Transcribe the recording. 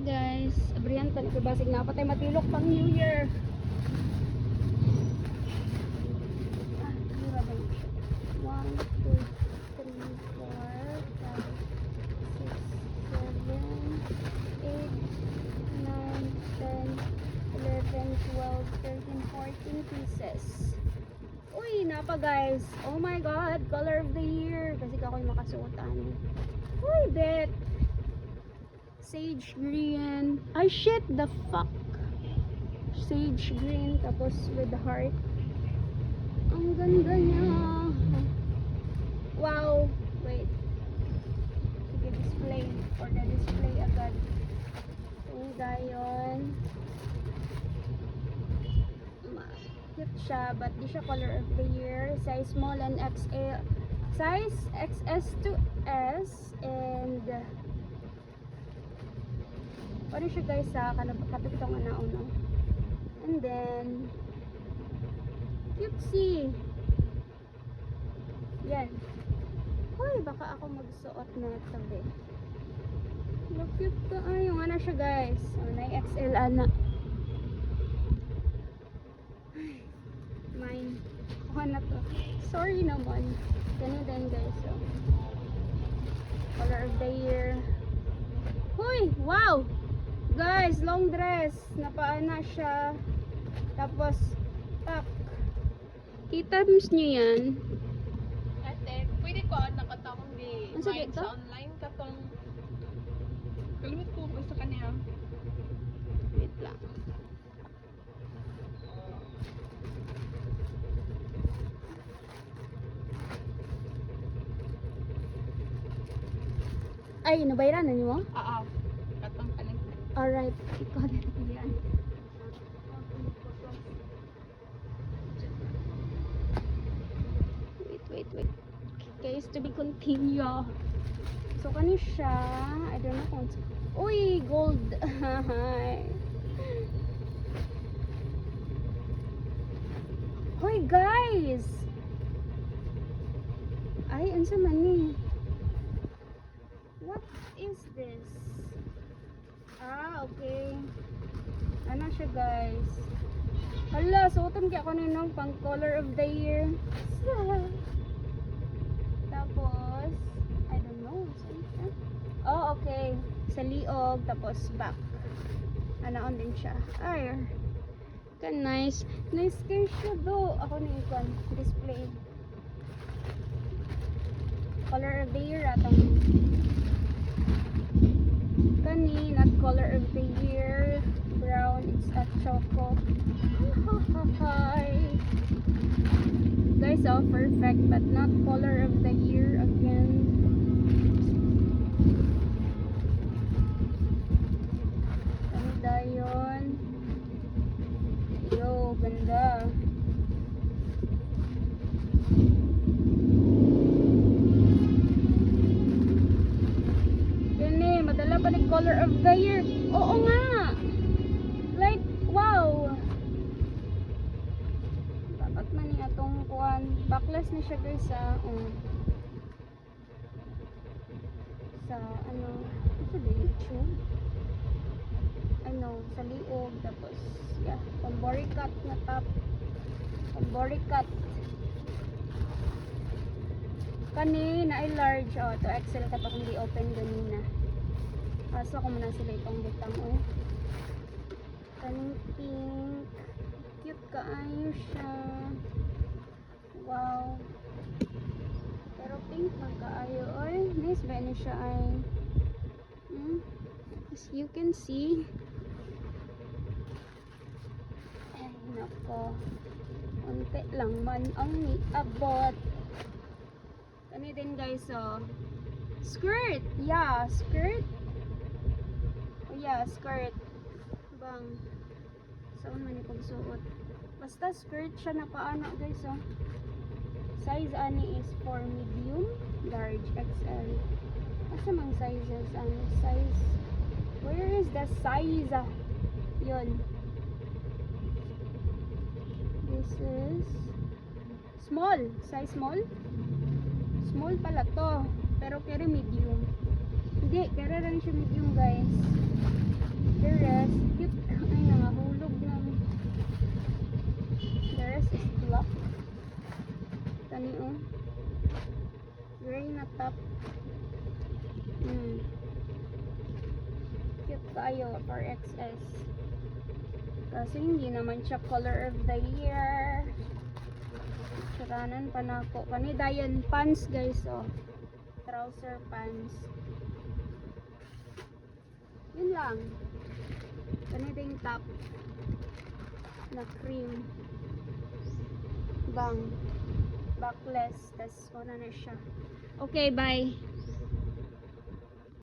guys, abrihan pa ni basig na patay matilok pang New Year. Ah, mura ba yun? 1, 2, 3, 4, 5, 6, 7, 8, 9, 10, 11, 12, 13, 14 pieces. Uy, napa guys. Oh my god, color of the year. Kasi ako'y makasuotan. Uy, bet. Sage green. Ay, shit, the fuck. Sage green, tapos with the heart. Ang ganda niya. Wow. Wait. Sige, display. For the display agad. Yung dayon. Cute siya, but di siya color of the year. Size small and XL. Size XS to S. And ano siya guys sa kapit itong ano. And then cutesy. Yan. Hoy, baka ako magsuot na ito eh. Look cute to. Ay, yung ano siya guys. Na XL ana. Mine. Kuha na to. Sorry naman. Ganun din guys. So, color of the year. Hoy, wow! Guys, long dress. Napaana siya. Tapos, tak. Kita nyo yan? Ate, pwede ko nakatakong di mind sa online katong kalimut ko basta kaniya. Wait lang. Ay, nabayaran na niyo mo? Oo. Katong kanin. Alright, ikaw na yan. Wait. Okay, is to be continue. So, kani siya. I don't know kung... Uy, gold. Hoy, guys! Ay, ansa man ni? What is this? Ah, okay. Ano siya guys? Hala, suotan kaya ako ninong pang color of the year. Tapos, I don't know. Oh, okay. Sa liog, tapos back. Anaon din siya. Ay, ka nice. Nice kayo siya do. Ako na ikon. Display. Color of the year atong kani, not color of the year. Brown, it's a choco. Hi. Guys, oh, perfect, but not color of the year again. Ganda yun. Yo, ganda. Madala pa ni color of the year. Oo nga. Like, wow. Dapat man niya itong kuhan. Backless na siya guys sa ano sa YouTube. Ano, sa liog. Tapos, yeah. Pambori cut na top. Pambori cut. Kani, na large. Oh, to XL ka to kung di open ganina. Paso ko muna sila itong butang oh. Kaning pink. Cute kaayo siya. Wow. Pero pink magkaayo. Oy, nice ba na siya ay. As you can see. Ay, nako. Unti lang man ang niabot. Kani din guys oh. Skirt. Yeah, skirt. Yeah, skirt. Bang. Saan man ipagsuot. Basta skirt siya na paano guys oh. Size ani is for medium, large, XL. Asa mang sizes? Size. Where is the size? Yun. This is small. Size small? Small pala to. Pero kaya medium. Hindi, kaya rin siya medium guys. Gani oh. Gray na top. Cute kayo for XS. Kasi hindi naman siya color of the year. Saranan pa na ako. Kani dayan pants guys oh. Trouser pants. Yun lang. Kani ding top. Na cream. Bang. Backless. Tas na siya. Okay, bye.